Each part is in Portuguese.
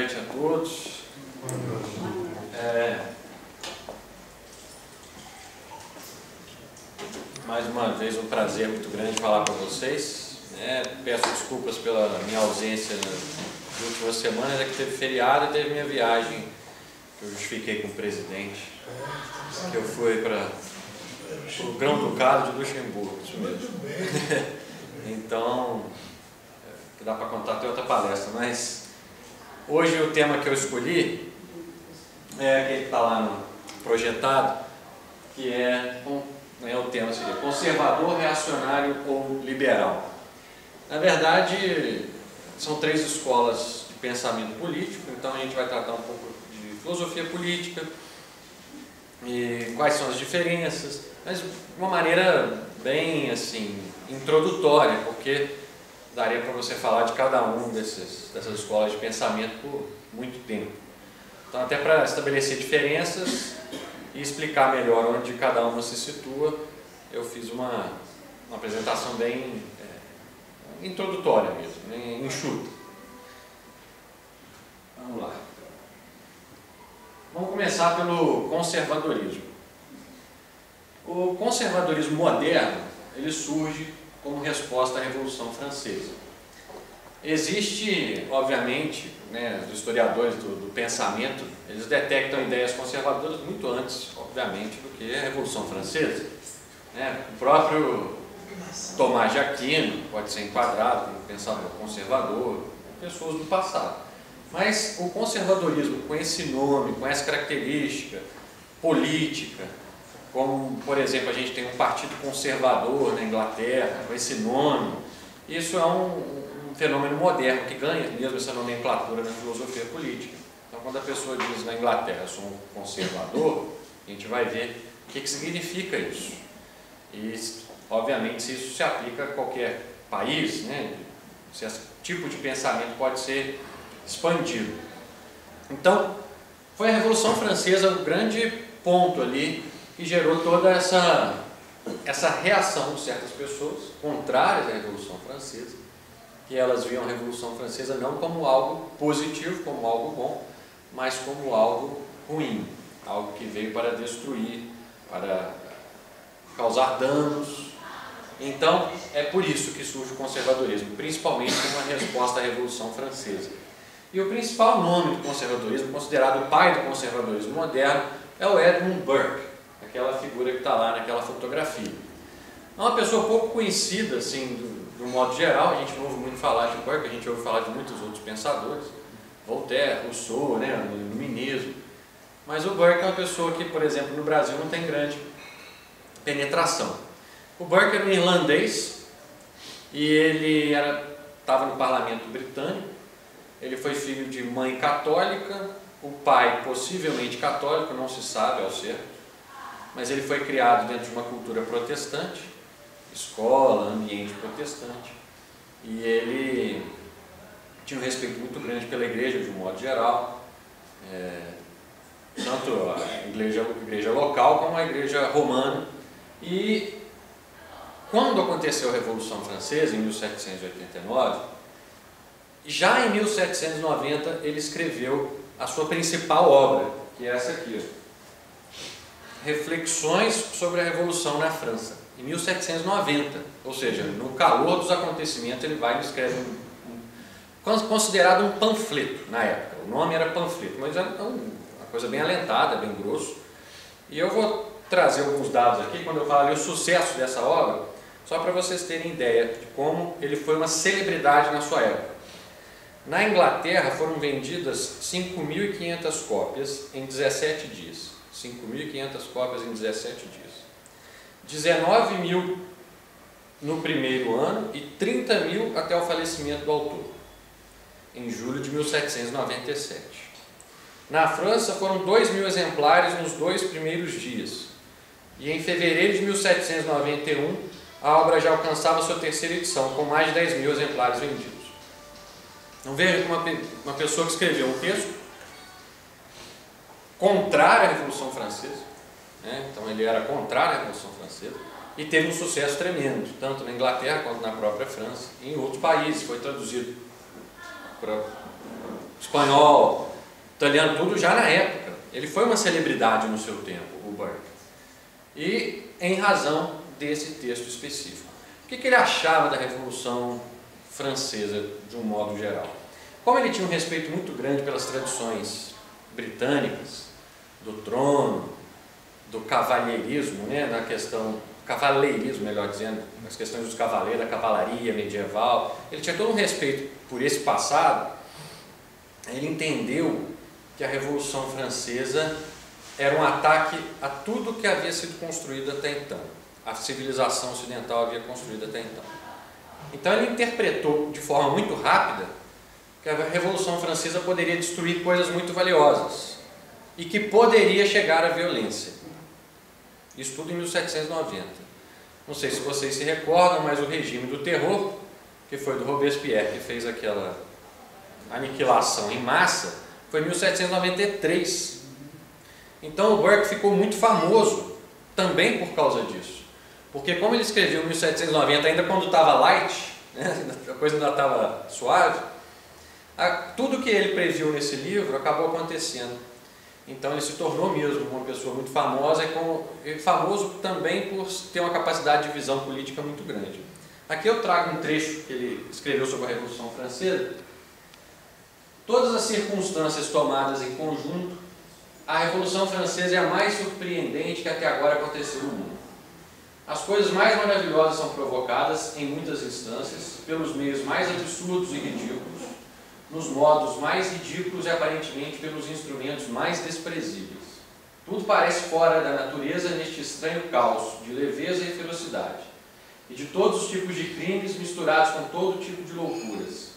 noite a todos. Mais uma vez um prazer muito grande falar com vocês. Peço desculpas pela minha ausência nas últimas semanas, é que teve feriado e teve minha viagem, que eu justifiquei com o presidente, que eu fui para o Grão-Ducado de Luxemburgo, isso mesmo. Então, dá para contar até outra palestra, mas hoje o tema que eu escolhi é aquele que está lá no projetado, que o tema seria conservador, reacionário ou liberal. Na verdade, são três escolas de pensamento político, então a gente vai tratar um pouco de filosofia política e quais são as diferenças, mas de uma maneira bem assim introdutória, porque daria para você falar de cada um dessas escolas de pensamento por muito tempo. Então, até para estabelecer diferenças e explicar melhor onde cada uma se situa, eu fiz uma apresentação bem introdutória mesmo, bem enxuta. Vamos lá. Vamos começar pelo conservadorismo. O conservadorismo moderno, ele surge como resposta à Revolução Francesa. Existe, obviamente, os historiadores do pensamento, eles detectam ideias conservadoras muito antes, obviamente, do que a Revolução Francesa. O próprio Tomás de Aquino pode ser enquadrado como pensador conservador, pessoas do passado. Mas o conservadorismo com esse nome, com essa característica política, como, por exemplo, a gente tem um partido conservador na Inglaterra, com esse nome, isso é um fenômeno moderno que ganha mesmo essa nomenclatura na filosofia política. Então, quando a pessoa diz na Inglaterra, eu sou um conservador, a gente vai ver o que significa isso. E, obviamente, se isso se aplica a qualquer país, se esse tipo de pensamento pode ser expandido. Então, foi a Revolução Francesa o grande ponto ali que gerou toda essa reação de certas pessoas contrárias à Revolução Francesa, que elas viam a Revolução Francesa não como algo positivo, como algo bom, mas como algo ruim, algo que veio para destruir, para causar danos. Então, é por isso que surge o conservadorismo, principalmente como uma resposta à Revolução Francesa. E o principal nome do conservadorismo, considerado o pai do conservadorismo moderno, é o Edmund Burke, aquela figura que está lá naquela fotografia. É uma pessoa pouco conhecida, assim, do modo geral. A gente não ouve muito falar de Burke, a gente ouve falar de muitos outros pensadores, Voltaire, Rousseau, o iluminismo. Mas o Burke é uma pessoa que, por exemplo, no Brasil não tem grande penetração. O Burke era um irlandês e ele estava no parlamento britânico. Ele foi filho de mãe católica, o pai possivelmente católico, não se sabe ao certo, mas ele foi criado dentro de uma cultura protestante, escola, ambiente protestante, e ele tinha um respeito muito grande pela igreja de um modo geral, tanto a igreja local como a igreja romana. E quando aconteceu a Revolução Francesa, em 1789, já em 1790 ele escreveu a sua principal obra, que é essa aqui, Reflexões sobre a Revolução na França, em 1790, ou seja, no calor dos acontecimentos ele vai e escreve considerado um panfleto na época. O nome era panfleto, mas era uma coisa bem alentada, bem grosso. E eu vou trazer alguns dados aqui, quando eu falo o sucesso dessa obra, só para vocês terem ideia de como ele foi uma celebridade na sua época. Na Inglaterra foram vendidas 5.500 cópias em 17 dias. 5.500 cópias em 17 dias. 19 mil no primeiro ano e 30 mil até o falecimento do autor, em julho de 1797. Na França foram 2.000 exemplares nos 2 primeiros dias. E em fevereiro de 1791, a obra já alcançava sua terceira edição, com mais de 10.000 exemplares vendidos. Então veja uma pessoa que escreveu um texto contrário à Revolução Francesa, então ele era contrário à Revolução Francesa, e teve um sucesso tremendo, tanto na Inglaterra quanto na própria França, e em outros países. Foi traduzido para espanhol, italiano, tudo já na época. Ele foi uma celebridade no seu tempo, o Burke. E em razão desse texto específico. O que ele achava da Revolução Francesa, de um modo geral? Como ele tinha um respeito muito grande pelas tradições britânicas, do trono, do cavalheirismo, né, na questão, cavaleirismo, melhor dizendo, nas questões dos cavaleiros, da cavalaria medieval, ele tinha todo um respeito por esse passado. Ele entendeu que a Revolução Francesa era um ataque a tudo que havia sido construído até então, a civilização ocidental havia construído até então. Então ele interpretou de forma muito rápida que a Revolução Francesa poderia destruir coisas muito valiosas e que poderia chegar à violência. Isso tudo em 1790. Não sei se vocês se recordam, mas o regime do terror, que foi do Robespierre, que fez aquela aniquilação em massa, foi em 1793. Então o Burke ficou muito famoso também por causa disso. Porque como ele escreveu em 1790, ainda quando estava light, né, a coisa ainda estava suave, tudo que ele previu nesse livro acabou acontecendo. Então ele se tornou mesmo uma pessoa muito famosa e famoso também por ter uma capacidade de visão política muito grande. Aqui eu trago um trecho que ele escreveu sobre a Revolução Francesa. Todas as circunstâncias tomadas em conjunto, a Revolução Francesa é a mais surpreendente que até agora aconteceu no mundo. As coisas mais maravilhosas são provocadas, em muitas instâncias, pelos meios mais absurdos e ridículos, nos modos mais ridículos e aparentemente pelos instrumentos mais desprezíveis. Tudo parece fora da natureza neste estranho caos de leveza e ferocidade, e de todos os tipos de crimes misturados com todo tipo de loucuras.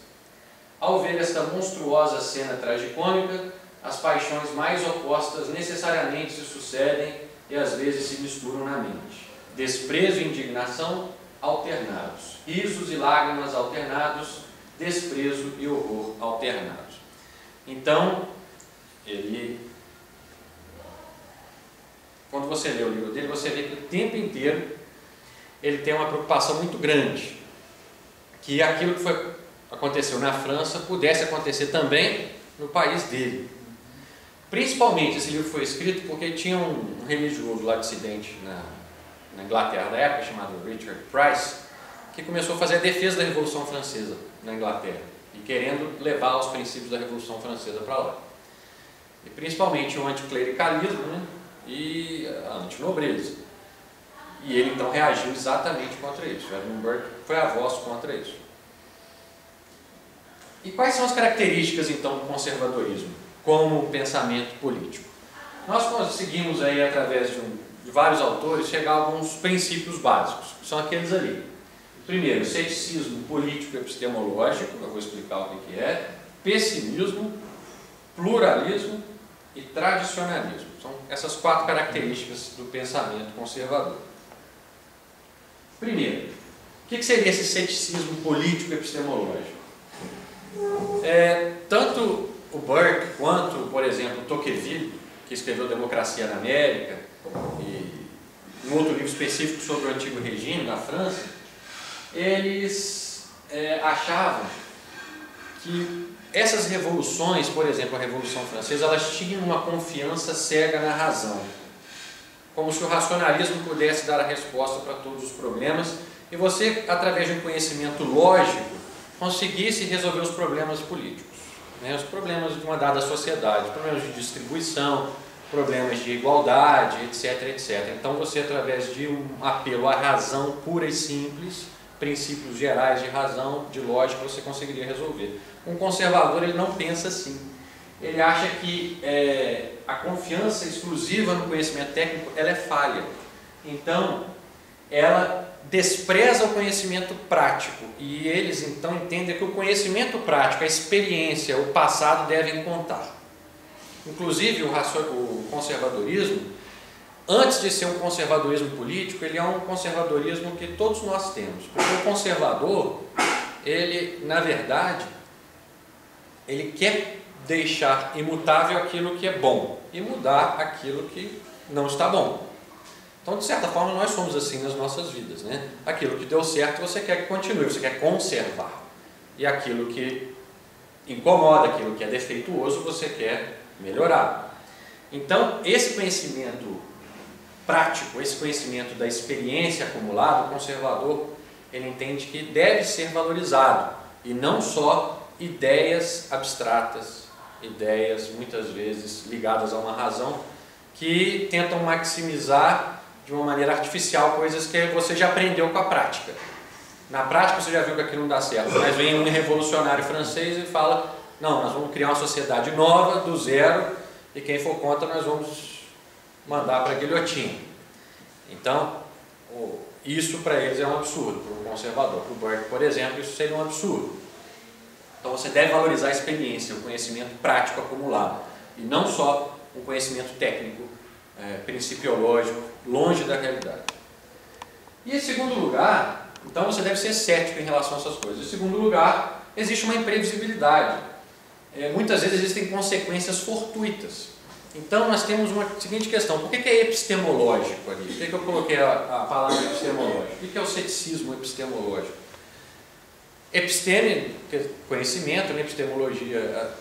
Ao ver esta monstruosa cena tragicômica, as paixões mais opostas necessariamente se sucedem e às vezes se misturam na mente. Desprezo e indignação alternados, risos e lágrimas alternados, desprezo e horror alternados. Então, quando você lê o livro dele, você vê que o tempo inteiro ele tem uma preocupação muito grande que aquilo que aconteceu na França pudesse acontecer também no país dele. Principalmente esse livro foi escrito porque tinha um religioso lá dissidente na Inglaterra da época, chamado Richard Price, que começou a fazer a defesa da Revolução Francesa na Inglaterra e querendo levar os princípios da Revolução Francesa para lá. E principalmente o anticlericalismo, né, e a antinobreza. E ele então reagiu exatamente contra isso. Edmund Burke foi a voz contra isso. E quais são as características então do conservadorismo como pensamento político? Nós conseguimos aí, através de vários autores, chegar a alguns princípios básicos, que são aqueles ali. Primeiro, ceticismo político epistemológico, eu vou explicar o que é, pessimismo, pluralismo e tradicionalismo. São essas 4 características do pensamento conservador. Primeiro, o que seria esse ceticismo político epistemológico? Tanto o Burke quanto, por exemplo, Tocqueville, que escreveu Democracia na América, e um outro livro específico sobre o antigo regime na França, eles achavam que essas revoluções, por exemplo, a Revolução Francesa, elas tinham uma confiança cega na razão, como se o racionalismo pudesse dar a resposta para todos os problemas e você, através de um conhecimento lógico, conseguisse resolver os problemas políticos, né? Os problemas de uma dada sociedade, problemas de distribuição, problemas de igualdade, etc, etc. Então você, através de um apelo à razão pura e simples, princípios gerais de razão, de lógica, você conseguiria resolver. Um conservador, ele não pensa assim. Ele acha que a confiança exclusiva no conhecimento técnico, ela é falha. Então, ela despreza o conhecimento prático. E eles, então, entendem que o conhecimento prático, a experiência, o passado devem contar. Inclusive, o conservadorismo, antes de ser um conservadorismo político, ele é um conservadorismo que todos nós temos. Porque o conservador, ele, na verdade, ele quer deixar imutável aquilo que é bom e mudar aquilo que não está bom. Então, de certa forma, nós somos assim nas nossas vidas, né? Aquilo que deu certo você quer que continue, você quer conservar. E aquilo que incomoda, aquilo que é defeituoso, você quer melhorar. Então, esse conhecimento prático, esse conhecimento da experiência acumulada, o conservador, ele entende que deve ser valorizado, e não só ideias abstratas, ideias muitas vezes ligadas a uma razão, que tentam maximizar de uma maneira artificial coisas que você já aprendeu com a prática. Na prática você já viu que aquilo não dá certo, mas vem um revolucionário francês e fala: não, nós vamos criar uma sociedade nova, do zero, e quem for contra nós vamos mandar para a guilhotina. Então, isso para eles é um absurdo, para um conservador. Para o Burke, por exemplo, isso seria um absurdo. Então você deve valorizar a experiência, o conhecimento prático acumulado, e não só o conhecimento técnico, principiológico, longe da realidade. E em segundo lugar, então você deve ser cético em relação a essas coisas. Em segundo lugar, existe uma imprevisibilidade. Muitas vezes existem consequências fortuitas. Então nós temos uma seguinte questão: por que é epistemológico ali? Por que eu coloquei a palavra epistemológico? O que é o ceticismo epistemológico? Episteme, conhecimento, né? Epistemologia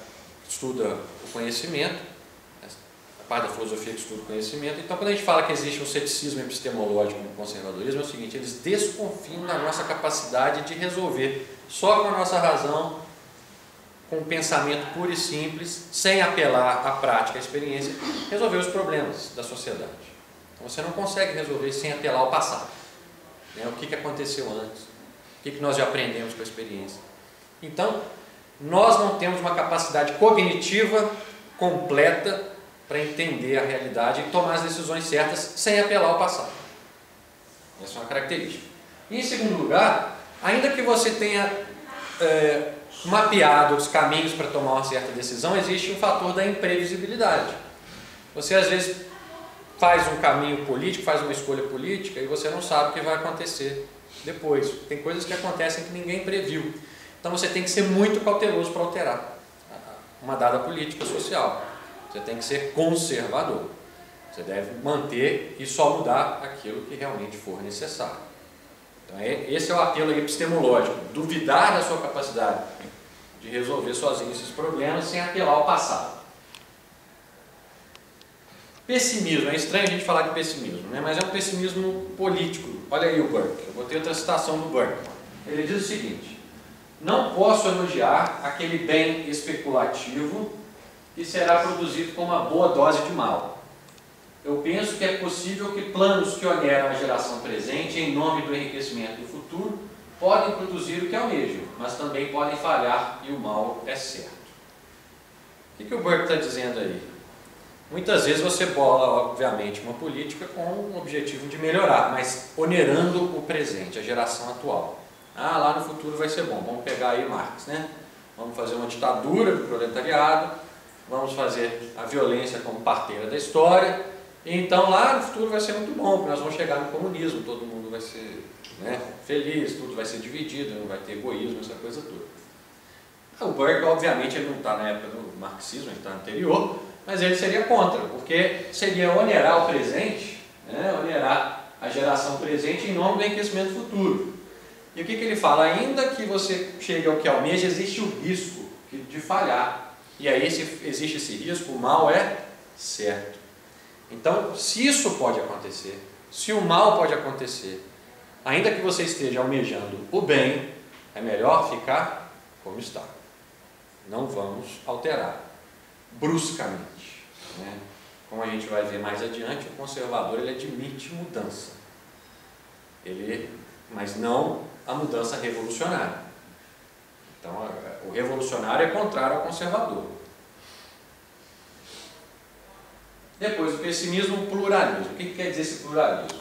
estuda o conhecimento, a parte da filosofia que estuda o conhecimento. Então, quando a gente fala que existe um ceticismo epistemológico no conservadorismo, é o seguinte: eles desconfiam da nossa capacidade de resolver só com a nossa razão, com um pensamento puro e simples, sem apelar à prática, à experiência, resolver os problemas da sociedade. Então, você não consegue resolver sem apelar ao passado, né? O que aconteceu antes, o que nós já aprendemos com a experiência. Então, nós não temos uma capacidade cognitiva completa para entender a realidade e tomar as decisões certas sem apelar ao passado. Essa é uma característica. E em segundo lugar, ainda que você tenha mapeado os caminhos para tomar uma certa decisão, existe um fator da imprevisibilidade. Você às vezes faz um caminho político, faz uma escolha política e você não sabe o que vai acontecer depois. Tem coisas que acontecem que ninguém previu. Então você tem que ser muito cauteloso para alterar uma dada política social. Você tem que ser conservador. Você deve manter e só mudar aquilo que realmente for necessário. Então esse é o apelo epistemológico: duvidar da sua capacidade de resolver sozinho esses problemas sem apelar ao passado. Pessimismo, é estranho a gente falar de pessimismo, né? Mas é um pessimismo político. Olha aí o Burke, eu botei outra citação do Burke. Ele diz o seguinte: não posso elogiar aquele bem especulativo que será produzido com uma boa dose de mal. Eu penso que é possível que planos que oneram a geração presente em nome do enriquecimento do futuro podem produzir o que almejam, mas também podem falhar e o mal é certo. O que o Burke está dizendo aí? Muitas vezes você bola, obviamente, uma política com o objetivo de melhorar, mas onerando o presente, a geração atual. Ah, lá no futuro vai ser bom, vamos pegar aí Marx, né? Vamos fazer uma ditadura do proletariado, vamos fazer a violência como parteira da história, e então lá no futuro vai ser muito bom, porque nós vamos chegar no comunismo, todo mundo vai ser, né, feliz, tudo vai ser dividido, não vai ter egoísmo, essa coisa toda. O Burke, obviamente, ele não está na época do marxismo, ele está anterior, mas ele seria contra, porque seria onerar o presente, né, onerar a geração presente em nome do enriquecimento futuro. E o que ele fala? Ainda que você chegue ao que almeja, existe o risco de falhar. E aí, se existe esse risco, o mal é certo. Então, se isso pode acontecer, se o mal pode acontecer, ainda que você esteja almejando o bem, é melhor ficar como está. Não vamos alterar bruscamente, né? Como a gente vai ver mais adiante, o conservador ele admite mudança, mas não a mudança revolucionária. Então, o revolucionário é contrário ao conservador. Depois, o pessimismo, o pluralismo. O que quer dizer esse pluralismo?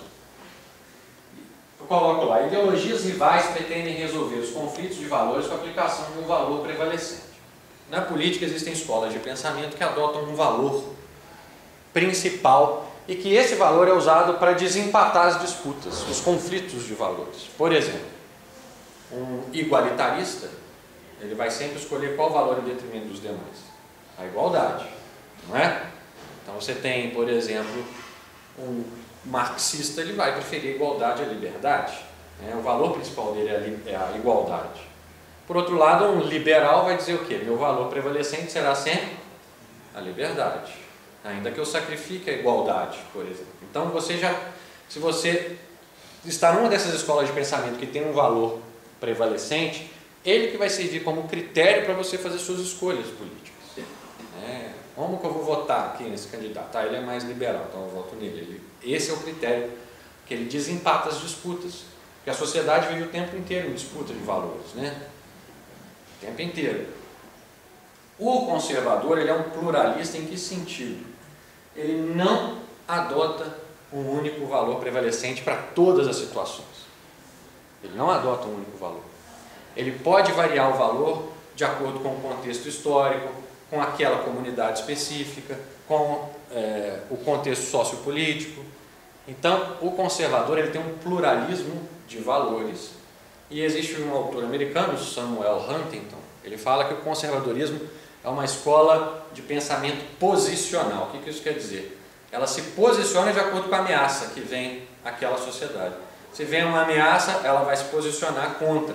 Eu coloco lá: ideologias rivais pretendem resolver os conflitos de valores com a aplicação de um valor prevalecente. Na política existem escolas de pensamento que adotam um valor principal e que esse valor é usado para desempatar as disputas, os conflitos de valores. Por exemplo, um igualitarista, ele vai sempre escolher qual valor em detrimento dos demais? A igualdade, não é? Então você tem, por exemplo, um marxista, ele vai preferir a igualdade à liberdade, né? O valor principal dele é a igualdade. Por outro lado, um liberal vai dizer o quê? Meu valor prevalecente será sempre a liberdade, ainda que eu sacrifique a igualdade, por exemplo. Então, se você está numa dessas escolas de pensamento que tem um valor prevalecente, ele que vai servir como critério para você fazer suas escolhas políticas. Como que eu vou votar aqui nesse candidato? Ele é mais liberal, então eu voto nele. Esse é o critério que ele desempata as disputas, porque a sociedade vive o tempo inteiro em disputa de valores, né? O tempo inteiro. O conservador, ele é um pluralista em que sentido? Ele não adota um único valor prevalecente para todas as situações. Ele não adota um único valor. Ele pode variar o valor de acordo com o contexto histórico, com aquela comunidade específica, com o contexto sociopolítico. Então, o conservador ele tem um pluralismo de valores. E existe um autor americano, Samuel Huntington, ele fala que o conservadorismo é uma escola de pensamento posicional. O que isso quer dizer? Ela se posiciona de acordo com a ameaça que vem àquela sociedade. Se vem uma ameaça, ela vai se posicionar contra.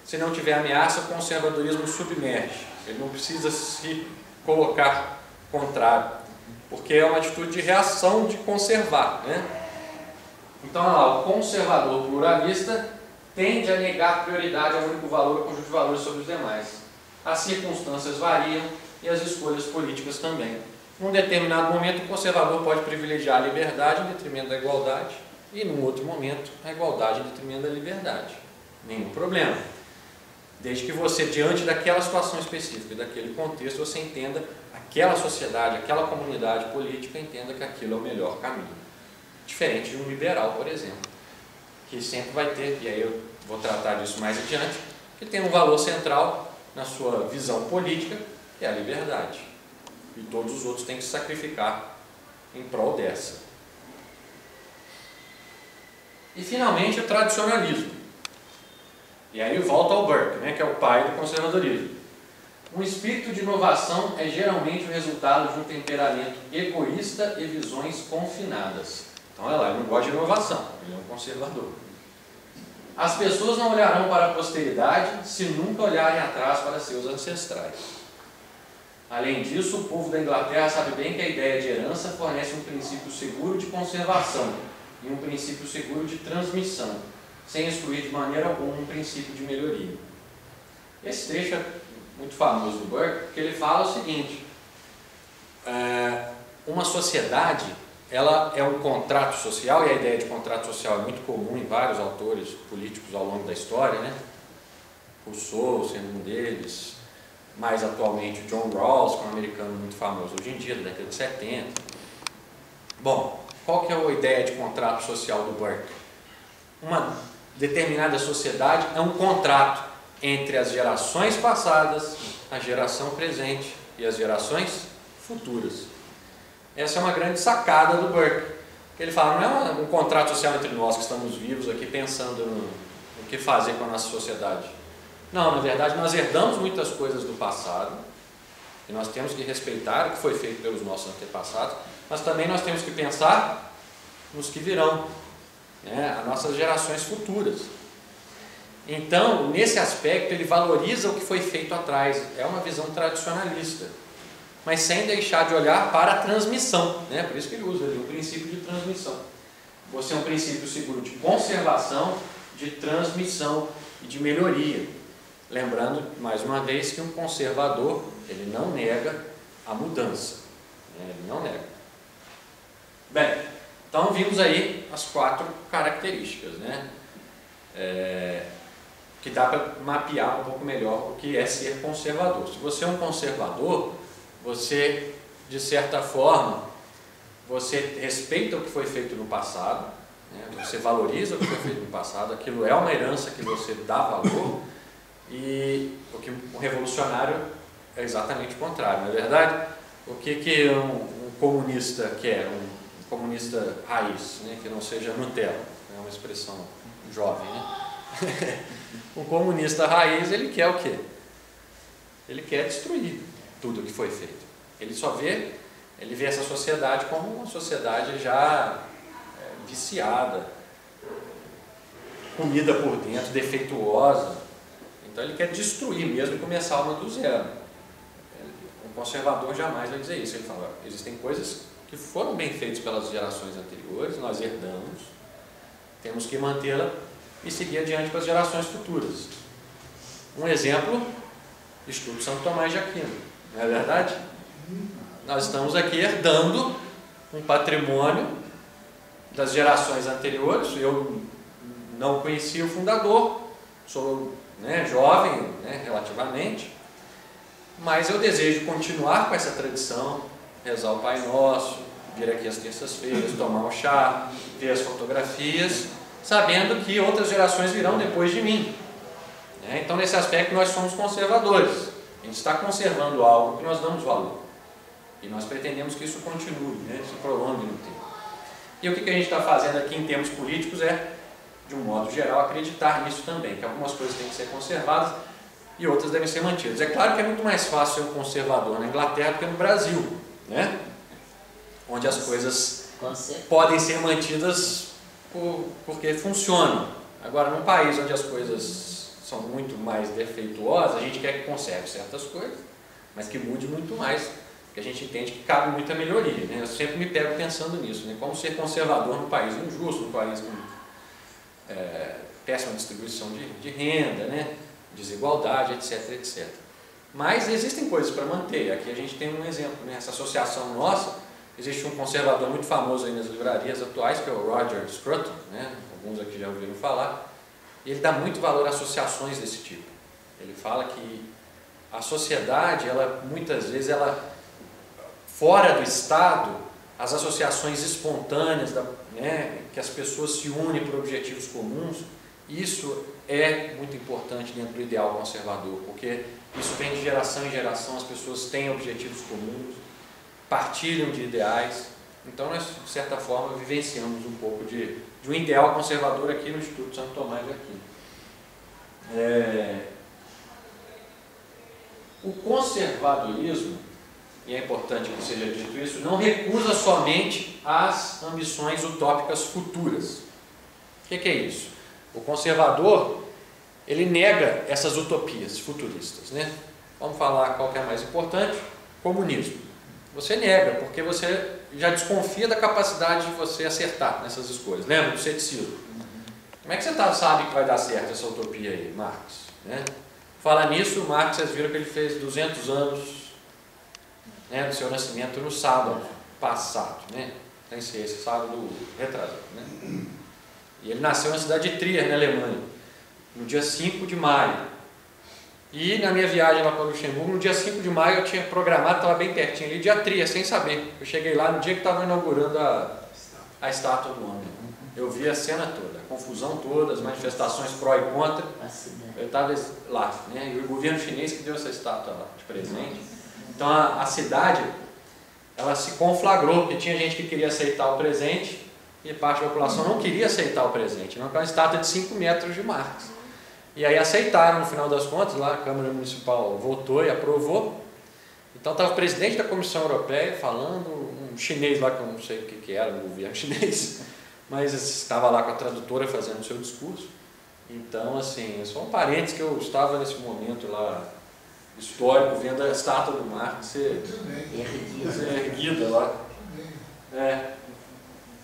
Se não tiver ameaça, o conservadorismo submerge. Ele não precisa se colocar contrário, porque é uma atitude de reação, de conservar, né? Então, olha lá, o conservador pluralista tende a negar prioridade ao único valor ou conjunto de valores sobre os demais. As circunstâncias variam e as escolhas políticas também. Num determinado momento, o conservador pode privilegiar a liberdade em detrimento da igualdade e, num outro momento, a igualdade em detrimento da liberdade. Nenhum problema. Desde que você, diante daquela situação específica, daquele contexto, você entenda aquela sociedade, aquela comunidade política, entenda que aquilo é o melhor caminho. Diferente de um liberal, por exemplo, que sempre vai ter, e aí eu vou tratar disso mais adiante, que tem um valor central na sua visão política, que é a liberdade. E todos os outros têm que se sacrificar em prol dessa. E, finalmente, o tradicionalismo. E aí volta ao Burke, né, que é o pai do conservadorismo. Um espírito de inovação é geralmente o resultado de um temperamento egoísta e visões confinadas. Então, olha lá, ele não gosta de inovação, ele é um conservador. As pessoas não olharão para a posteridade se nunca olharem atrás para seus ancestrais. Além disso, o povo da Inglaterra sabe bem que a ideia de herança fornece um princípio seguro de conservação e um princípio seguro de transmissão, sem excluir de maneira alguma um princípio de melhoria. Esse trecho é muito famoso do Burke, porque ele fala o seguinte: uma sociedade, ela é um contrato social, e a ideia de contrato social é muito comum em vários autores políticos ao longo da história, né? Rousseau sendo um deles, mais atualmente o John Rawls, que é um americano muito famoso hoje em dia, da década de 70. Bom, qual que é a ideia de contrato social do Burke? Uma determinada sociedade é um contrato entre as gerações passadas, a geração presente e as gerações futuras. Essa é uma grande sacada do Burke, que ele fala, não é um contrato social entre nós que estamos vivos aqui pensando no que fazer com a nossa sociedade. Não, na verdade nós herdamos muitas coisas do passado e nós temos que respeitar o que foi feito pelos nossos antepassados, mas também nós temos que pensar nos que virão, as nossas gerações futuras. Então, nesse aspecto, ele valoriza o que foi feito atrás. É uma visão tradicionalista, mas sem deixar de olhar para a transmissão, né? Por isso que ele usa ali o princípio de transmissão. Você é um princípio seguro de conservação, de transmissão e de melhoria. Lembrando, mais uma vez, que um conservador, ele não nega a mudança. Ele não nega. Bem, então vimos aí as 4 características, né? Que dá para mapear um pouco melhor o que é ser conservador. Se você é um conservador, você, de certa forma, você respeita o que foi feito no passado, né? Você valoriza o que foi feito no passado, aquilo é uma herança que você dá valor, e o que um revolucionário é exatamente o contrário, não é verdade? O que um comunista quer? Um comunista raiz, né? Que não seja Nutella, é uma expressão jovem, né? Um comunista raiz, ele quer o quê? Ele quer destruir tudo o que foi feito. Ele vê essa sociedade como uma sociedade já viciada, comida por dentro, defeituosa. Então ele quer destruir mesmo e começar uma do zero. Um conservador jamais vai dizer isso. Ele fala, existem coisas que foram bem feitas pelas gerações anteriores, nós herdamos, temos que mantê-la e seguir adiante para as gerações futuras. Um exemplo, Estudo Santo Tomás de Aquino, não é verdade? Nós estamos aqui herdando um patrimônio das gerações anteriores. Eu não conhecia o fundador, sou jovem relativamente, mas eu desejo continuar com essa tradição, rezar o Pai Nosso, vir aqui às terças-feiras, tomar um chá, ver as fotografias, sabendo que outras gerações virão depois de mim. Então, nesse aspecto, nós somos conservadores. A gente está conservando algo que nós damos valor. E nós pretendemos que isso continue, se prolongue no tempo. E o que a gente está fazendo aqui em termos políticos é, de um modo geral, acreditar nisso também, que algumas coisas têm que ser conservadas e outras devem ser mantidas. É claro que é muito mais fácil ser um conservador na Inglaterra do que no Brasil, onde as coisas podem ser mantidas porque funcionam. Agora, num país onde as coisas são muito mais defeituosas, a gente quer que conserve certas coisas, mas que mude muito mais, porque a gente entende que cabe muita melhoria. Eu sempre me pego pensando nisso, como ser conservador num país injusto, num país com péssima distribuição de renda, desigualdade, etc, etc. Mas existem coisas para manter. Aqui a gente tem um exemplo, essa associação nossa, existe um conservador muito famoso aí nas livrarias atuais, que é o Roger Scruton, alguns aqui já ouviram falar, e ele dá muito valor a associações desse tipo. Ele fala que a sociedade, muitas vezes, fora do Estado, as associações espontâneas, que as pessoas se unem por objetivos comuns, isso é muito importante dentro do ideal conservador, porque isso vem de geração em geração, as pessoas têm objetivos comuns, partilham de ideais. Então nós, de certa forma, vivenciamos um pouco de um ideal conservador aqui no Instituto Santo Tomás de Aquino. O conservadorismo, e é importante que seja dito isso, não recusa somente as ambições utópicas futuras. O que é isso? O conservador, ele nega essas utopias futuristas. Vamos falar qual que é a mais importante? Comunismo. Você nega, porque você já desconfia da capacidade de você acertar nessas escolhas. Lembra do ceticismo? Como é que você sabe que vai dar certo essa utopia aí, Marx? Fala nisso, Marx, vocês viram que ele fez 200 anos do seu nascimento no sábado passado, tem que ser esse sábado retrasado. E ele nasceu na cidade de Trier, na Alemanha, no dia 5 de maio. E na minha viagem lá para Luxemburgo, no dia 5 de maio eu tinha programado, estava bem pertinho ali, dia Trier, sem saber. Eu cheguei lá no dia que estava inaugurando a estátua do homem. Eu vi a cena toda, a confusão toda, as manifestações pró e contra. Eu estava lá, e o governo chinês que deu essa estátua lá de presente. Então a cidade, ela se conflagrou, porque tinha gente que queria aceitar o presente e parte da população não queria aceitar o presente. Não, é uma estátua de 5 metros de Marx. E aí aceitaram, no final das contas, lá a Câmara Municipal votou e aprovou. Então estava o presidente da Comissão Europeia falando, um chinês lá, que eu não sei o que era no governo chinês, mas estava lá com a tradutora fazendo o seu discurso. Então, assim, só um parênteses que eu estava nesse momento lá, histórico, vendo a estátua do Marx ser erguida lá.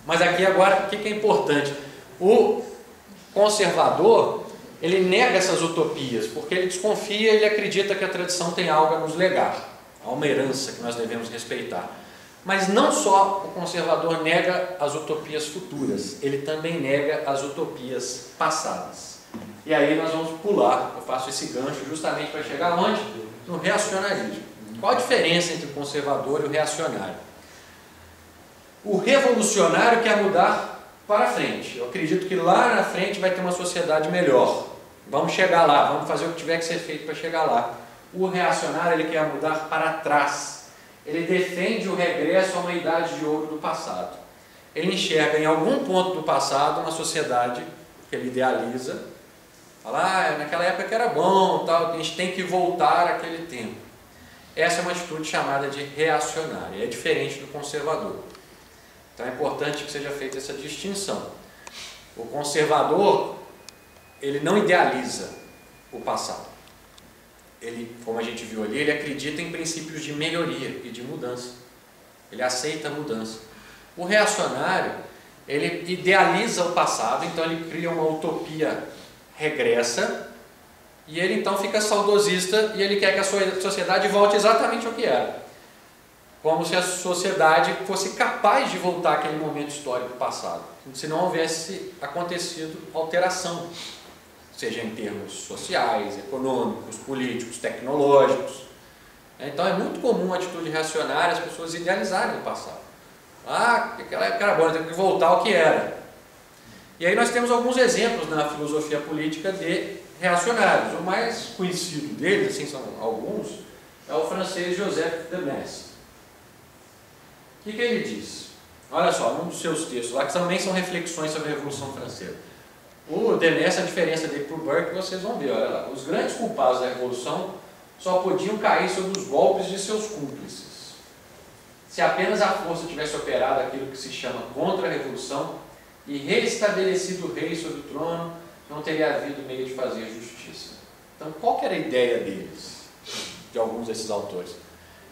Mas aqui agora, o que é importante? O conservador, ele nega essas utopias, porque ele desconfia, ele acredita que a tradição tem algo a nos legar, há uma herança que nós devemos respeitar. Mas não só o conservador nega as utopias futuras, ele também nega as utopias passadas. E aí nós vamos pular, eu faço esse gancho justamente para chegar onde? No reacionarismo. Qual a diferença entre o conservador e o reacionário? O revolucionário quer mudar para frente. Eu acredito que lá na frente vai ter uma sociedade melhor. Vamos chegar lá, vamos fazer o que tiver que ser feito para chegar lá. O reacionário, ele quer mudar para trás. Ele defende o regresso a uma idade de ouro do passado. Ele enxerga em algum ponto do passado uma sociedade que ele idealiza. Fala, naquela época que era bom, tal, a gente tem que voltar àquele tempo. Essa é uma atitude chamada de reacionária, é diferente do conservador. Então é importante que seja feita essa distinção. O conservador, ele não idealiza o passado. ele, como a gente viu ali, ele acredita em princípios de melhoria e de mudança. Ele aceita a mudança. O reacionário, ele idealiza o passado, então ele cria uma utopia regressa, e ele então fica saudosista e ele quer que a sociedade volte exatamente ao que era. Como se a sociedade fosse capaz de voltar àquele momento histórico passado, se não houvesse acontecido alteração, seja em termos sociais, econômicos, políticos, tecnológicos. Então é muito comum a atitude reacionária, as pessoas idealizarem o passado. Aquela época era boa, tem que voltar ao que era. E aí nós temos alguns exemplos na filosofia política de reacionários. O mais conhecido deles, assim são alguns, é o francês Joseph de Maistre. O que ele diz? Olha só, um dos seus textos lá, que também são reflexões sobre a Revolução Francesa. O de Maistre, a diferença dele para o Burke, vocês vão ver, olha lá. Os grandes culpados da Revolução só podiam cair sob os golpes de seus cúmplices. Se apenas a força tivesse operado aquilo que se chama contra-revolução e reestabelecido o rei sobre o trono, não teria havido meio de fazer justiça. Então, qual que era a ideia deles, de alguns desses autores?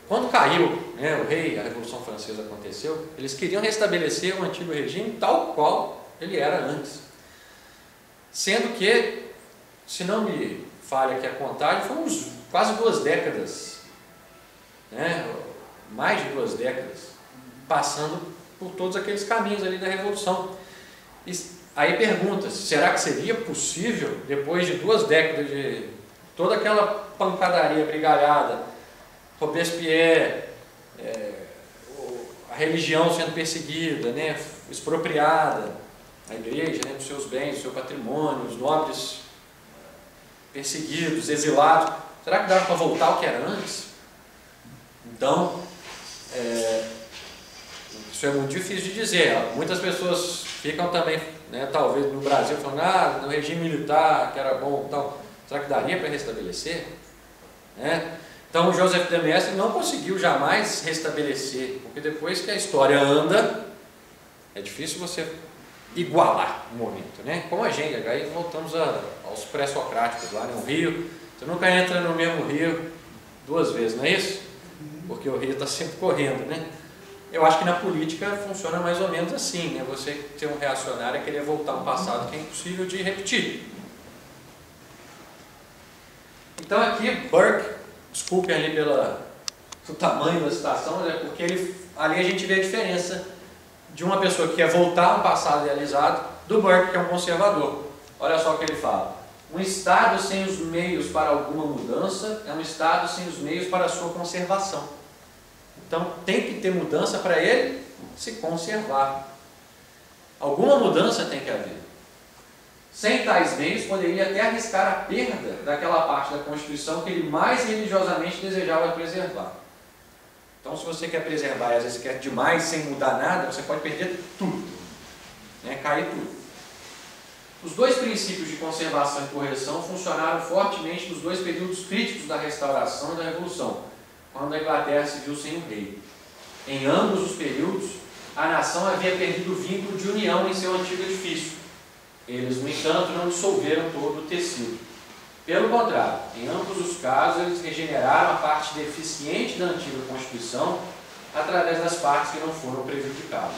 Quando caiu, o rei, a Revolução Francesa aconteceu, eles queriam restabelecer o antigo regime tal qual ele era antes. Sendo que, se não me falha aqui a contagem, foram quase 2 décadas, mais de 2 décadas, passando por todos aqueles caminhos ali da Revolução. E aí pergunta-se, será que seria possível, depois de 2 décadas de toda aquela pancadaria brigalhada, Robespierre, a religião sendo perseguida, expropriada, a igreja, dos seus bens, do seu patrimônio, os nobres perseguidos, exilados, será que dava para voltar ao que era antes? Então, isso é muito difícil de dizer. Muitas pessoas ficam também, talvez no Brasil, falando, no regime militar, que era bom, tal. Será que daria para restabelecer? Então, o Joseph de Maistre não conseguiu jamais restabelecer, porque depois que a história anda, é difícil você igualar o momento, Como a gente, aí voltamos aos pré-socráticos lá no Rio. Você nunca entra no mesmo rio 2 vezes, não é isso? Porque o rio está sempre correndo, Eu acho que na política funciona mais ou menos assim, Você ter um reacionário é querer voltar a um passado que é impossível de repetir. Então aqui, Burke, desculpem ali pelo tamanho da citação, mas é porque ali a gente vê a diferença de uma pessoa que quer voltar a um passado idealizado do Burke, que é um conservador. Olha só o que ele fala. Um Estado sem os meios para alguma mudança é um Estado sem os meios para a sua conservação. Então tem que ter mudança para ele se conservar. Alguma mudança tem que haver. Sem tais meios, poderia até arriscar a perda daquela parte da Constituição que ele mais religiosamente desejava preservar. Então, se você quer preservar e às vezes quer demais sem mudar nada, você pode perder tudo, cair tudo. Os 2 princípios de conservação e correção funcionaram fortemente nos 2 períodos críticos da Restauração e da Revolução, quando a Inglaterra se viu sem um rei. Em ambos os períodos, a nação havia perdido o vínculo de união em seu antigo edifício. Eles, no entanto, não dissolveram todo o tecido. Pelo contrário, em ambos os casos, eles regeneraram a parte deficiente da antiga Constituição através das partes que não foram prejudicadas.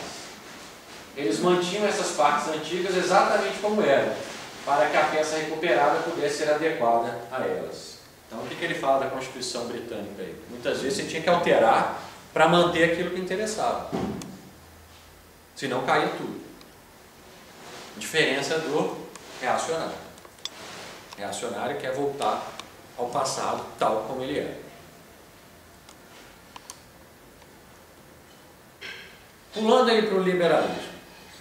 Eles mantinham essas partes antigas exatamente como eram, para que a peça recuperada pudesse ser adequada a elas. Então, o que ele fala da Constituição britânica aí? Muitas vezes você tinha que alterar para manter aquilo que interessava. Senão caía tudo. Diferença do reacionário. Reacionário quer voltar ao passado tal como ele é. Pulando aí para o liberalismo.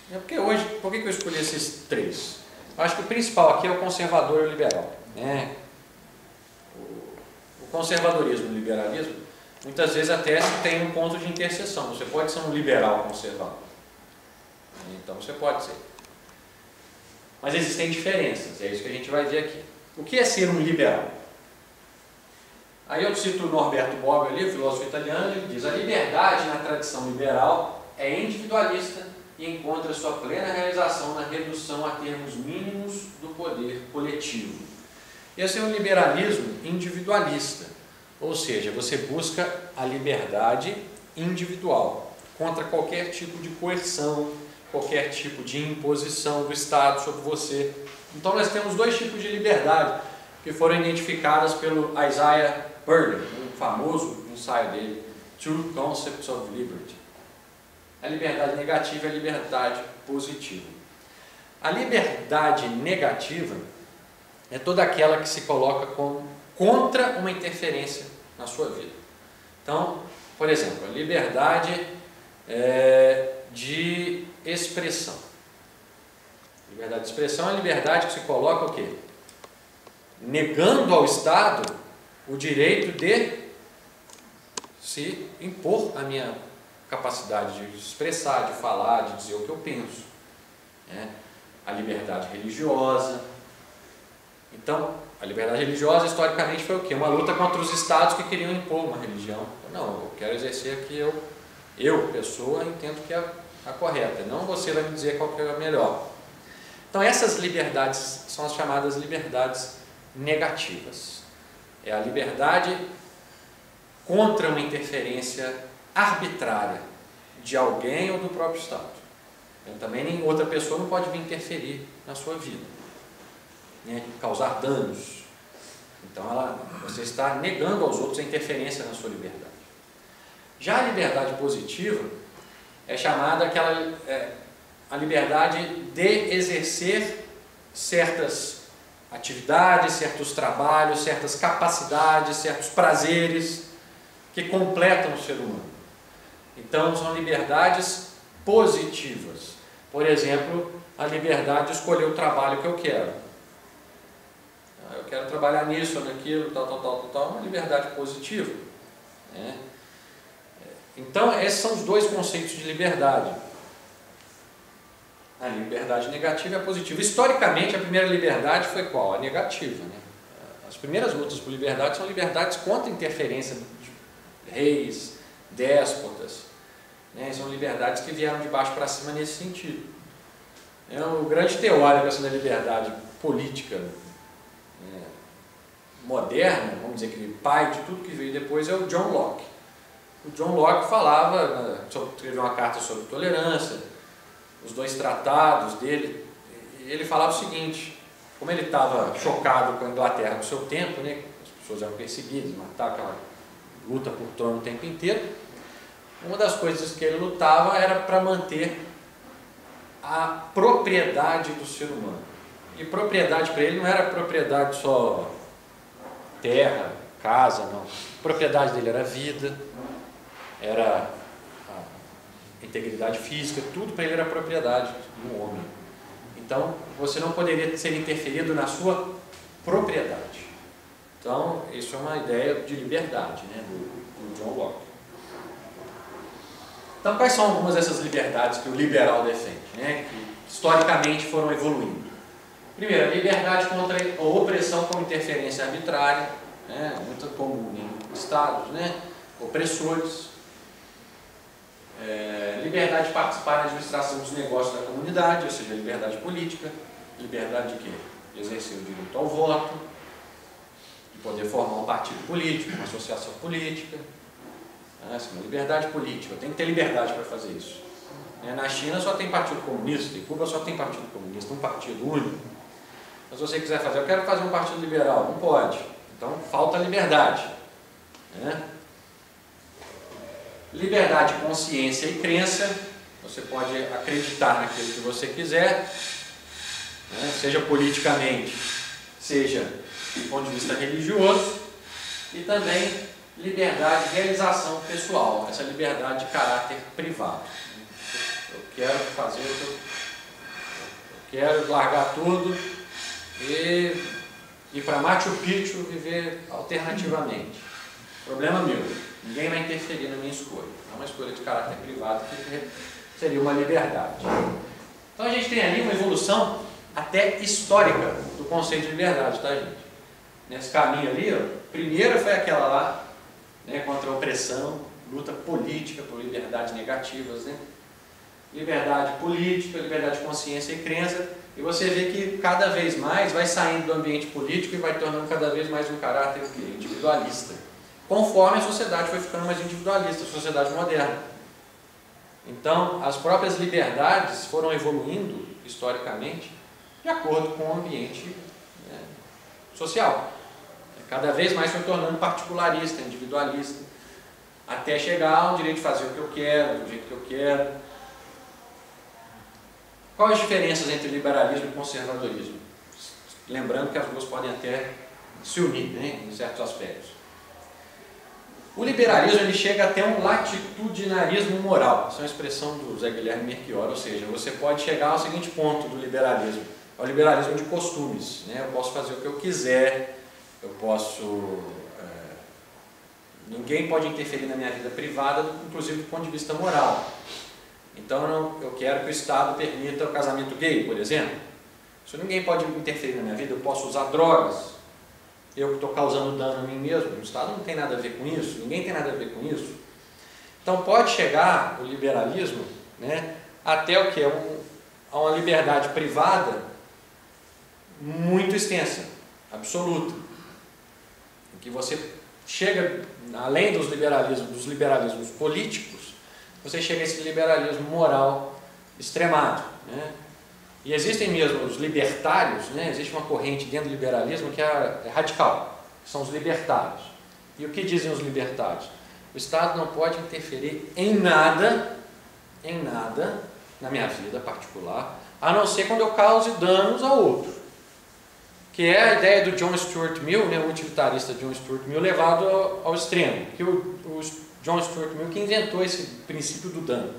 Porque hoje, por que eu escolhi esses 3? Eu acho que o principal aqui é o conservador e o liberal. O conservadorismo e o liberalismo, muitas vezes até tem um ponto de interseção. Você pode ser um liberal conservador. Então você pode ser. Mas existem diferenças, é isso que a gente vai ver aqui. O que é ser um liberal? Aí eu cito o Norberto Bobbio ali, o filósofo italiano, ele diz: a liberdade na tradição liberal é individualista e encontra sua plena realização na redução a termos mínimos do poder coletivo. Esse é um liberalismo individualista, ou seja, você busca a liberdade individual, contra qualquer tipo de coerção, qualquer tipo de imposição do Estado sobre você. Então nós temos dois tipos de liberdade que foram identificadas pelo Isaiah Berlin, um famoso ensaio dele, Two Concepts of Liberty. A liberdade negativa e a liberdade positiva. A liberdade negativa é toda aquela que se coloca contra uma interferência na sua vida. Então, por exemplo, a liberdade de expressão. Liberdade de expressão é a liberdade que se coloca o quê? Negando ao Estado o direito de se impor a minha capacidade de expressar, de falar, de dizer o que eu penso. A liberdade religiosa. Então, a liberdade religiosa historicamente foi o quê? Uma luta contra os estados que queriam impor uma religião. Não, eu quero exercer aqui, eu pessoa, entendo que é a correta, não você vai me dizer qual que é a melhor. Então essas liberdades são as chamadas liberdades negativas. É a liberdade contra uma interferência arbitrária de alguém ou do próprio Estado. Então, também nem outra pessoa não pode vir interferir na sua vida, né? Causar danos. Então você está negando aos outros a interferência na sua liberdade. Já a liberdade positiva é chamada a liberdade de exercer certas atividades, certos trabalhos, certas capacidades, certos prazeres que completam o ser humano. Então são liberdades positivas. Por exemplo, a liberdade de escolher o trabalho que eu quero. Eu quero trabalhar nisso ou naquilo, tal, é uma liberdade positiva, né? Então, esses são os dois conceitos de liberdade. A liberdade negativa e a positiva. Historicamente, a primeira liberdade foi qual? A negativa, né? As primeiras lutas por liberdade são liberdades contra a interferência de reis, déspotas, né? São liberdades que vieram de baixo para cima nesse sentido. O grande teórico assim, da liberdade política moderna, vamos dizer que o pai de tudo que veio depois é o John Locke. O John Locke falava, escreveu uma carta sobre tolerância, os dois tratados dele, ele falava o seguinte: como ele estava chocado com a Inglaterra no seu tempo, né, as pessoas eram perseguidas, matavam, aquela luta por trono o tempo inteiro, uma das coisas que ele lutava era para manter a propriedade do ser humano. E propriedade para ele não era propriedade só terra, casa, não. A propriedade dele era a vida, era a integridade física, tudo para ele era propriedade do homem. Então, você não poderia ser interferido na sua propriedade. Então, isso é uma ideia de liberdade, né, do John Locke. Então, quais são algumas dessas liberdades que o liberal defende, né, que historicamente foram evoluindo? Primeiro, a liberdade contra a opressão com interferência arbitrária, né, muito comum em estados, né, opressores. Liberdade de participar na administração dos negócios da comunidade, ou seja, liberdade política. Liberdade de quê? De exercer o direito ao voto, de poder formar um partido político, uma associação política. Uma liberdade política, tem que ter liberdade para fazer isso. Na China só tem partido comunista, em Cuba só tem partido comunista, um partido único. Mas se você quiser fazer, eu quero fazer um partido liberal, não pode. Então falta liberdade, né? Liberdade de consciência e crença, você pode acreditar naquilo que você quiser, né? Seja politicamente, seja do ponto de vista religioso, e também liberdade de realização pessoal, essa liberdade de caráter privado. Eu quero fazer, eu quero largar tudo e ir para Machu Picchu viver alternativamente. Problema meu, ninguém vai interferir na minha escolha. É uma escolha de caráter privado que seria uma liberdade. Então a gente tem ali uma evolução até histórica do conceito de liberdade, tá, gente? Nesse caminho ali, ó, primeiro foi aquela lá, né, contra a opressão, luta política por liberdades negativas, né? liberdade política, liberdade de consciência e crença, e você vê que cada vez mais vai saindo do ambiente político e vai tornando cada vez mais um caráter individualista, conforme a sociedade foi ficando mais individualista, a sociedade moderna. Então, as próprias liberdades foram evoluindo, historicamente, de acordo com o ambiente social. Cada vez mais foi tornando particularista, individualista, até chegar ao direito de fazer o que eu quero, do jeito que eu quero. Quais as diferenças entre liberalismo e conservadorismo? Lembrando que as duas podem até se unir, né, em certos aspectos. O liberalismo ele chega até um latitudinarismo moral. Essa é uma expressão do Zé Guilherme Melchior, ou seja, você pode chegar ao seguinte ponto do liberalismo: é o liberalismo de costumes, né? Eu posso fazer o que eu quiser, eu posso... ninguém pode interferir na minha vida privada, inclusive do ponto de vista moral. Então eu quero que o Estado permita o casamento gay, por exemplo. Se ninguém pode interferir na minha vida, eu posso usar drogas, eu que estou causando dano a mim mesmo, o Estado não tem nada a ver com isso, ninguém tem nada a ver com isso. Então pode chegar o liberalismo, né, até o que? A uma liberdade privada muito extensa, absoluta, em que você chega, além dos liberalismos políticos, você chega a esse liberalismo moral extremado, né? E existem mesmo os libertários, né? Existe uma corrente dentro do liberalismo que é radical, que são os libertários. E o que dizem os libertários? O Estado não pode interferir em nada na minha vida particular, a não ser quando eu cause danos ao outro. Que é a ideia do John Stuart Mill, né, o utilitarista John Stuart Mill, levado ao extremo. Que o John Stuart Mill que inventou esse princípio do dano.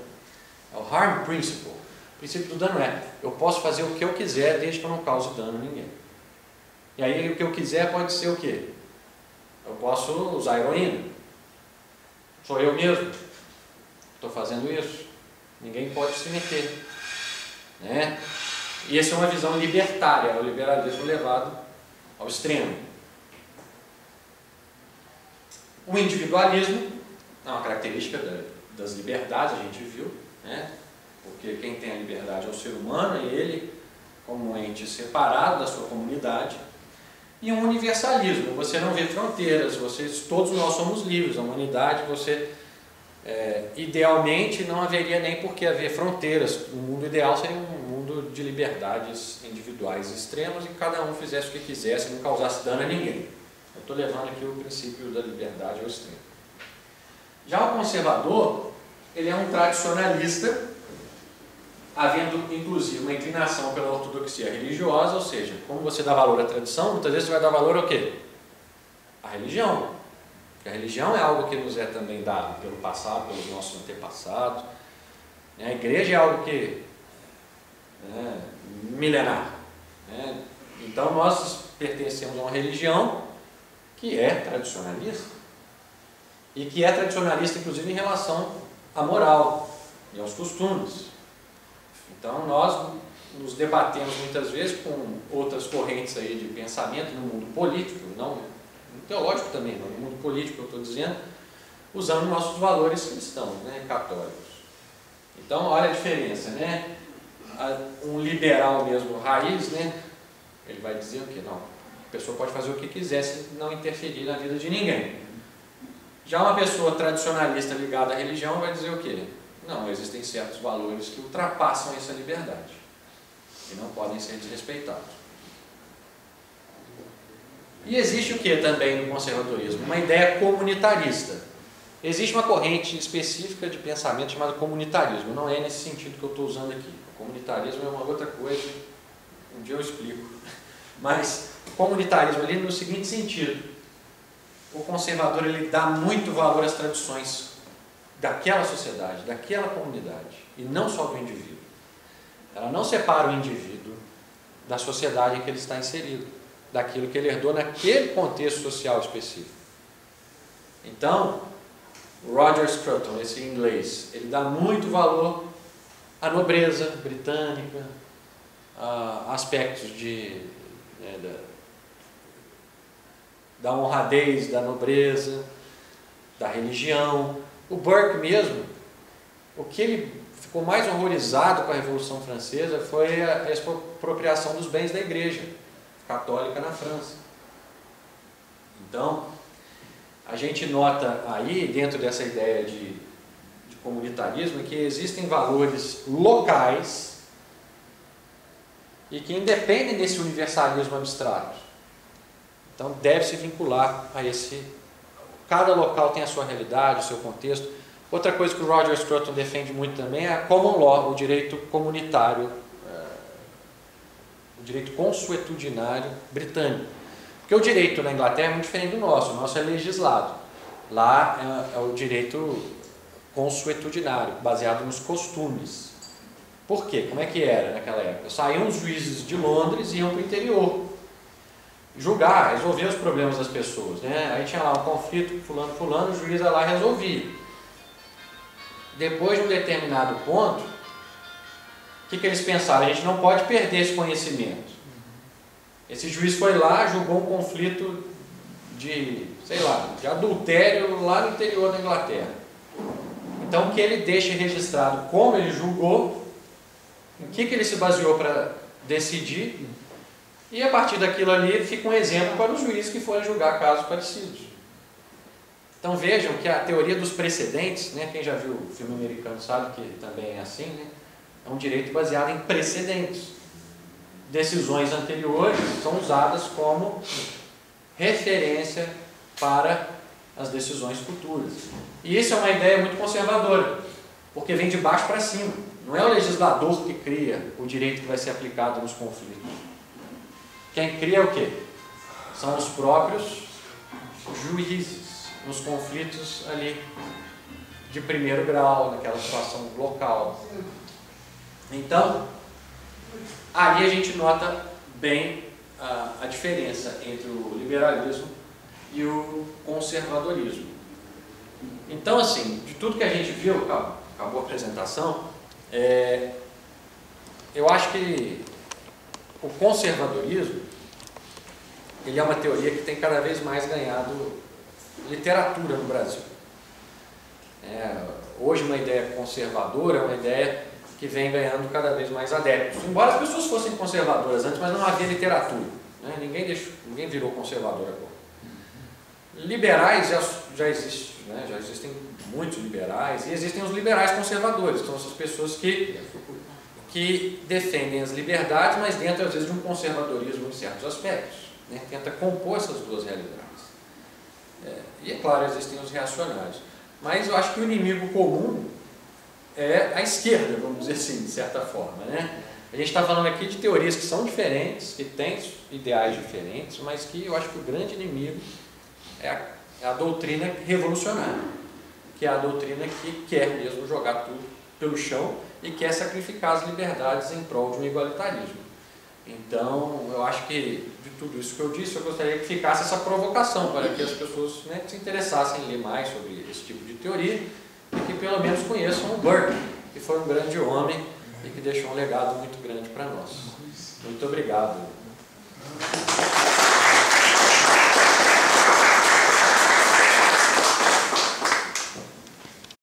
É o harm principle. O princípio do dano é: eu posso fazer o que eu quiser desde que eu não cause dano a ninguém. E aí o que eu quiser pode ser o quê? Eu posso usar heroína. Sou eu mesmo. Estou fazendo isso. Ninguém pode se meter. Né? E essa é uma visão libertária, é o liberalismo levado ao extremo. O individualismo é uma característica das liberdades, a gente viu, né? Porque quem tem a liberdade é o ser humano, e ele, como um ente separado da sua comunidade. E um universalismo, você não vê fronteiras, todos nós somos livres, a humanidade, idealmente não haveria nem por que haver fronteiras. O mundo ideal seria um mundo de liberdades individuais extremas, e cada um fizesse o que quisesse, não causasse dano a ninguém. Eu estou levando aqui o princípio da liberdade ao extremo. Já o conservador, ele é um tradicionalista, havendo inclusive uma inclinação pela ortodoxia religiosa, ou seja, como você dá valor à tradição, muitas vezes você vai dar valor ao quê? À religião. Porque a religião é algo que nos é também dado pelo passado, pelos nossos antepassados. A igreja é algo que milenar. Então nós pertencemos a uma religião que é tradicionalista, e que é tradicionalista inclusive em relação à moral e aos costumes. Então nós nos debatemos muitas vezes com outras correntes aí de pensamento no mundo político, não no teológico também, mas no mundo político eu estou dizendo, usando nossos valores cristãos, né, católicos. Então olha a diferença, né? Um liberal mesmo raiz, né, ele vai dizer o que? Não, a pessoa pode fazer o que quiser se não interferir na vida de ninguém. Já uma pessoa tradicionalista ligada à religião vai dizer o quê? Não, existem certos valores que ultrapassam essa liberdade e não podem ser desrespeitados. E existe o que também no conservadorismo? Uma ideia comunitarista. Existe uma corrente específica de pensamento chamada comunitarismo. Não é nesse sentido que eu estou usando aqui. O comunitarismo é uma outra coisa, um dia eu explico. Mas o comunitarismo ali no seguinte sentido: o conservador ele dá muito valor às tradições daquela sociedade, daquela comunidade, e não só do indivíduo. Ela não separa o indivíduo da sociedade em que ele está inserido, daquilo que ele herdou naquele contexto social específico. Então, o Roger Scruton, esse inglês, ele dá muito valor à nobreza britânica, a aspectos da honradez da nobreza, da religião. O Burke mesmo, o que ele ficou mais horrorizado com a Revolução Francesa foi a expropriação dos bens da Igreja Católica na França. Então, a gente nota aí, dentro dessa ideia de comunitarismo, que existem valores locais e que independem desse universalismo abstrato. Então, deve se vincular a esse... Cada local tem a sua realidade, o seu contexto. Outra coisa que o Roger Scruton defende muito também é a common law, o direito comunitário, o direito consuetudinário britânico. Porque o direito na Inglaterra é muito diferente do nosso. O nosso é legislado. Lá é o direito consuetudinário, baseado nos costumes. Por quê? Como é que era naquela época? Saíam os juízes de Londres e iam para o interior julgar, resolver os problemas das pessoas, né? Aí tinha lá um conflito, fulano, o juiz ia lá e resolvia. Depois de um determinado ponto, o que eles pensaram? A gente não pode perder esse conhecimento. Esse juiz foi lá, julgou um conflito de, sei lá, de adultério lá no interior da Inglaterra. Então, que ele deixe registrado como ele julgou, em que ele se baseou para decidir, e a partir daquilo ali fica um exemplo para os juízes que forem julgar casos parecidos. Então vejam que a teoria dos precedentes, né, quem já viu o filme americano sabe que também é assim, né, é um direito baseado em precedentes. Decisões anteriores são usadas como referência para as decisões futuras. E isso é uma ideia muito conservadora, porque vem de baixo para cima. Não é o legislador que cria o direito que vai ser aplicado nos conflitos. Quem cria é o quê? São os próprios juízes, nos conflitos ali de primeiro grau, naquela situação local. Então, ali a gente nota bem a diferença entre o liberalismo e o conservadorismo. Então, assim, de tudo que a gente viu, acabou a apresentação, eu acho que o conservadorismo, ele é uma teoria que tem cada vez mais ganhado literatura no Brasil. Hoje uma ideia conservadora é uma ideia que vem ganhando cada vez mais adeptos. Embora as pessoas fossem conservadoras antes, mas não havia literatura. Né? Ninguém virou conservador agora. Liberais já existem, né? Já existem muitos liberais, e existem os liberais conservadores, que são essas pessoas que defendem as liberdades, mas dentro, às vezes, de um conservadorismo em certos aspectos. Né? Tenta compor essas duas realidades. E, é claro, existem os reacionários. Mas eu acho que o inimigo comum é a esquerda, vamos dizer assim, de certa forma. Né? A gente está falando aqui de teorias que são diferentes, que têm ideais diferentes, mas que eu acho que o grande inimigo é a doutrina revolucionária, que é a doutrina que quer mesmo jogar tudo pelo chão e quer sacrificar as liberdades em prol de um igualitarismo. Então, eu acho que, de tudo isso que eu disse, eu gostaria que ficasse essa provocação para que as pessoas, né, se interessassem em ler mais sobre esse tipo de teoria e que pelo menos conheçam o Burke, que foi um grande homem e que deixou um legado muito grande para nós. Muito obrigado.